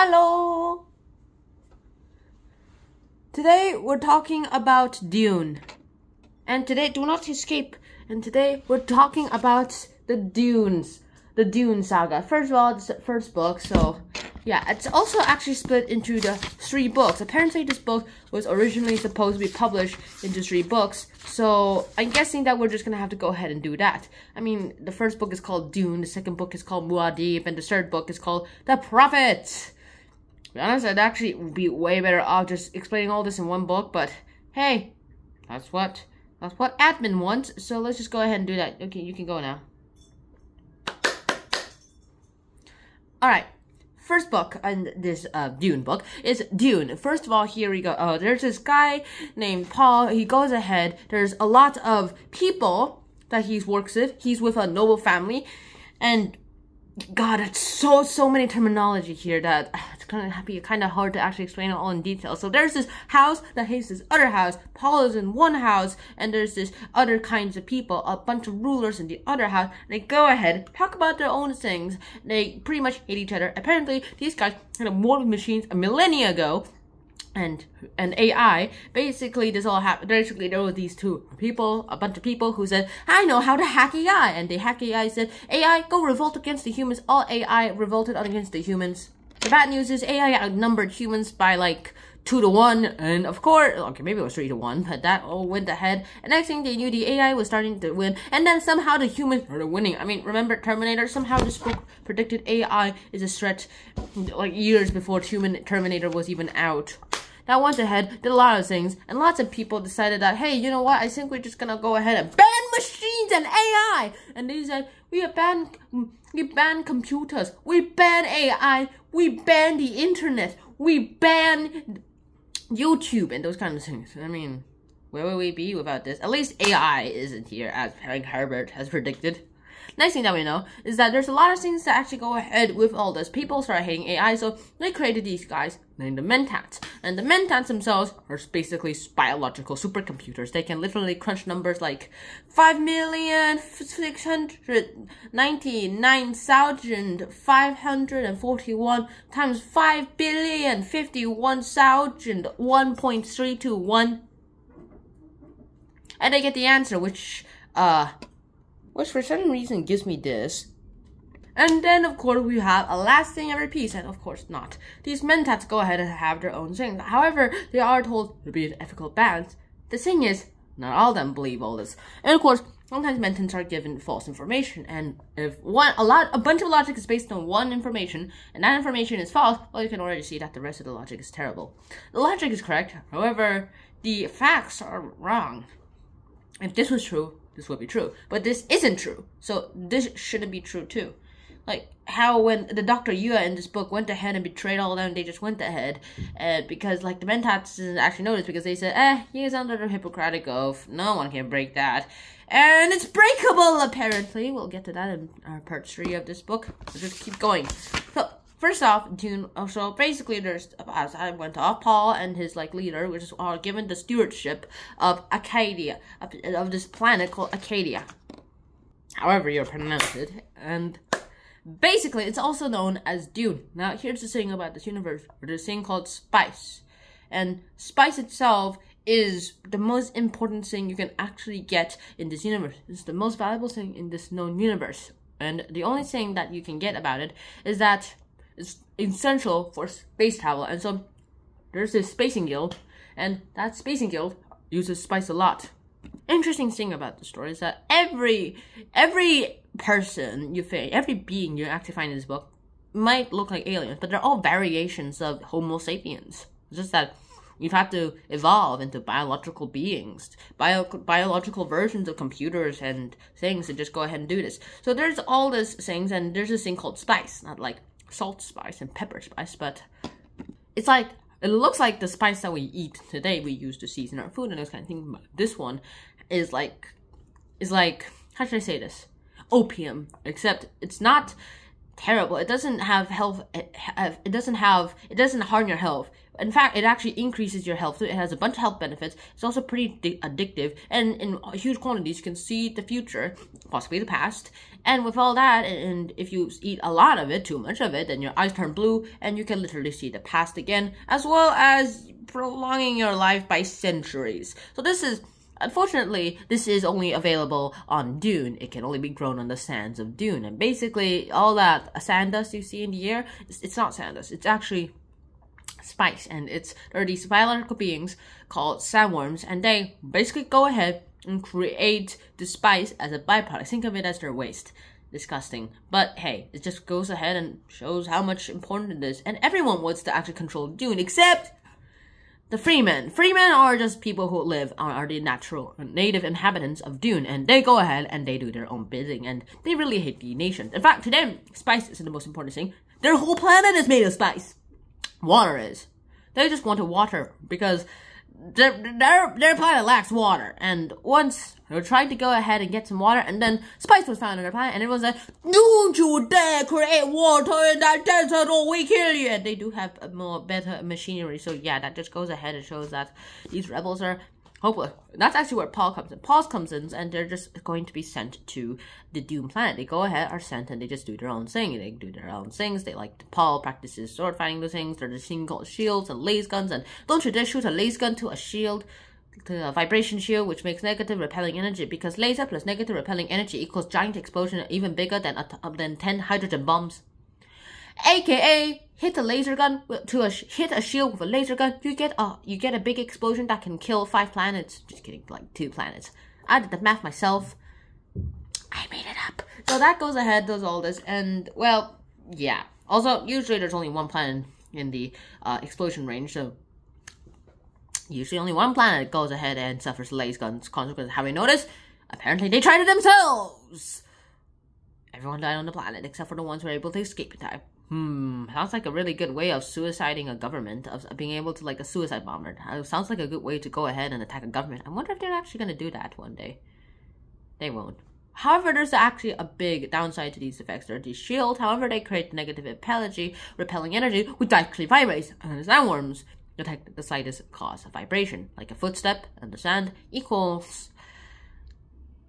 Hello! Today we're talking about Dune. And today, do not escape. And today we're talking about the Dunes. The Dune saga. First of all, it's the first book, so yeah, it's also actually split into the 3 books. Apparently this book was originally supposed to be published into 3 books, so I'm guessing that we're just gonna have to go ahead and do that. I mean, the first book is called Dune, the second book is called Muad'Dib, and the third book is called The Prophet. To be honest, I'd actually be way better off just explaining all this in one book, but hey, that's what admin wants, so let's just go ahead and do that. Okay, you can go now. Alright, first book in this Dune book is Dune. First of all, here we go. There's this guy named Paul. He goes ahead. There's a lot of people that he works with. He's with a noble family. And God, it's so many terminology here that it's gonna be kind of hard to actually explain it all in detail. So there's this house that hates this other house. Paul is in one house, and there's this other kinds of people, a bunch of rulers in the other house. They go ahead, talk about their own things. They pretty much hate each other. Apparently, these guys had a war with machines a millennia ago. And AI, basically this all happened. Basically, there were these 2 people, a bunch of people who said, I know how to hack AI. And the hack AI said, AI, go revolt against the humans. All AI revolted against the humans. The bad news is AI outnumbered humans by like 2 to 1. And of course, okay, maybe it was 3 to 1, but that all went ahead. And next thing they knew, the AI was starting to win. And then somehow the humans started winning. I mean, remember Terminator? Somehow this book predicted AI is a threat like years before Terminator was even out. That went ahead, did a lot of things, and lots of people decided that, hey, you know what, I think we're just gonna go ahead and ban machines and AI! And they said, we ban computers, we ban AI, we ban the internet, we ban YouTube, and those kind of things. I mean, where would we be without this? At least AI isn't here, as Frank Herbert has predicted. Next thing that we know is that there's a lot of things that actually go ahead with all this. People start hating AI, so they created these guys named the Mentats. And the Mentats themselves are basically biological supercomputers. They can literally crunch numbers like 5,699,541 times 5,051,1.321. And they get the answer, which for some reason gives me this. And then, of course, we have a last thing every piece, and of course not. These Mentats go ahead and have their own thing. However, they are told to be an ethical balance. The thing is, not all of them believe all this. And of course, sometimes Mentats are given false information. And if a bunch of logic is based on one information, and that information is false, well, you can already see that the rest of the logic is terrible. The logic is correct, however, the facts are wrong. If this was true, this would be true. But this isn't true. So this shouldn't be true too. Like how when the Dr. Yua in this book went ahead and betrayed all of them, they just went ahead. Because like the Mentats didn't actually notice because they said, he is under the Hippocratic Oath. No one can break that. And it's breakable apparently. We'll get to that in part 3 of this book. We'll just keep going. So first off, Dune, so basically there's, as I went off, Paul and his like leader, which is given the stewardship of Acadia, of this planet called Acadia. However you pronounce it, and basically it's also known as Dune. Now here's the thing about this universe, there's a thing called spice. And spice itself is the most important thing you can actually get in this universe. It's the most valuable thing in this known universe. And the only thing that you can get about it is that it's essential for space travel. And so there's this spacing guild, and that spacing guild uses spice a lot. Interesting thing about the story is that every person you find, every being you actually find in this book might look like aliens, but they're all variations of Homo sapiens. It's just that we've had to evolve into biological beings, biological versions of computers and things to just go ahead and do this. So there's all these things, and there's this thing called spice, not like salt spice and pepper spice, but it's like, it looks like the spice that we eat today, we use to season our food and those kind of things. But this one is like, how should I say this? Opium, except it's not terrible. It doesn't have health. It doesn't harm your health. In fact, it actually increases your health. It has a bunch of health benefits. It's also pretty addictive. And in huge quantities, you can see the future, possibly the past. And with all that, and if you eat a lot of it, too much of it, then your eyes turn blue, and you can literally see the past again, as well as prolonging your life by centuries. So this is, unfortunately, this is only available on DUNE. It can only be grown on the sands of DUNE. And basically, all that sand dust you see in the air, it's not sand dust. It's actually spice, and there are these biological beings called sandworms, and they basically go ahead and create the spice as a byproduct. Think of it as their waste. Disgusting. But hey, it just goes ahead and shows how much important it is, and everyone wants to actually control DUNE except the freemen. Freemen are just people who live are the natural native inhabitants of DUNE, and they go ahead and they do their own bidding, and they really hate the nation. In fact, to them, spice isn't the most important thing. Their whole planet is made of spice. Water is. They just want to water because their planet lacks water. And once they were trying to go ahead and get some water, and then spice was found on their planet, and it was like, don't you dare create water in that desert or we kill you. And they do have a more better machinery. So yeah, that just goes ahead and shows that these rebels are hopeless. That's actually where Paul comes in. Paul comes in, and they're just going to be sent to the DUNE planet. They go ahead, are sent, and they just do their own thing. They do their own things. They Paul practices sword fighting the things. There's this thing called shields and laser guns, and don't you dare shoot a laser gun to a shield, to a vibration shield, which makes negative repelling energy, because laser plus negative repelling energy equals giant explosion, even bigger than 10 hydrogen bombs. AKA, hit a laser gun hit a shield with a laser gun, you get a big explosion that can kill 5 planets. Just kidding, like 2 planets. I did the math myself. I made it up. So that goes ahead, does all this, and well, yeah. Also, usually there's only one planet in the explosion range, so usually only one planet goes ahead and suffers laser guns consequences. Have you noticed? Apparently they tried it themselves. Everyone died on the planet except for the ones who were able to escape in time. Sounds like a really good way of suiciding a government, of being able to, like, a suicide bomber. Sounds like a good way to go ahead and attack a government. I wonder if they're actually going to do that one day. They won't. However, there's actually a big downside to these effects. They're the shield, however, they create negative repelling energy, which actually vibrates. And the sandworms detect the slightest cause of vibration, like a footstep in the sand equals...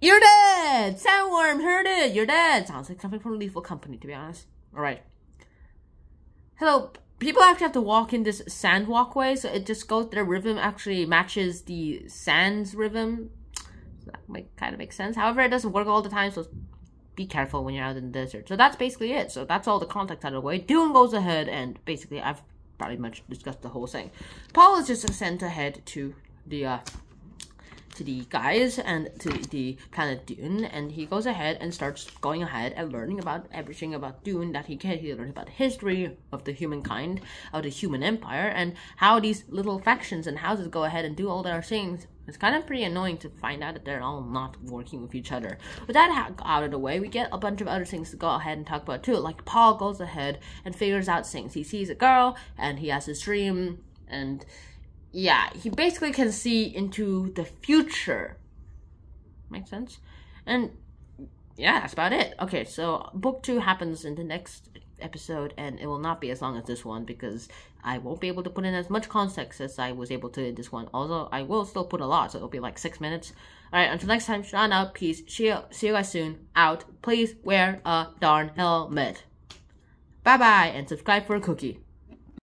You're dead! Sandworm, heard it! You're dead! Sounds like something from Lethal Company, to be honest. Alright. So, people actually have to walk in this sand walkway, so it just goes, their rhythm actually matches the sand's rhythm. So that kind of makes sense. However, it doesn't work all the time, so be careful when you're out in the desert. So that's basically it. So that's all the context out of the way. DUNE goes ahead, and basically I've pretty much discussed the whole thing. Paul is just sent ahead to the guys and to the planet DUNE, and he goes ahead and starts going ahead and learning about everything about DUNE that he can. He learns about the history of the humankind, of the human empire, and how these little factions and houses go ahead and do all their things. It's kind of pretty annoying to find out that they're all not working with each other. With that out of the way, we get a bunch of other things to go ahead and talk about too. Like Paul goes ahead and figures out things. He sees a girl, and he has his dream, and yeah, he basically can see into the future. Makes sense? And yeah, that's about it. Okay, so book 2 happens in the next episode, and it will not be as long as this one because I won't be able to put in as much context as I was able to in this one. Although I will still put a lot, so it'll be like 6 minutes. Alright, until next time, Sean out, peace, see you guys soon, out. Please wear a darn helmet. Bye-bye, and subscribe for a cookie.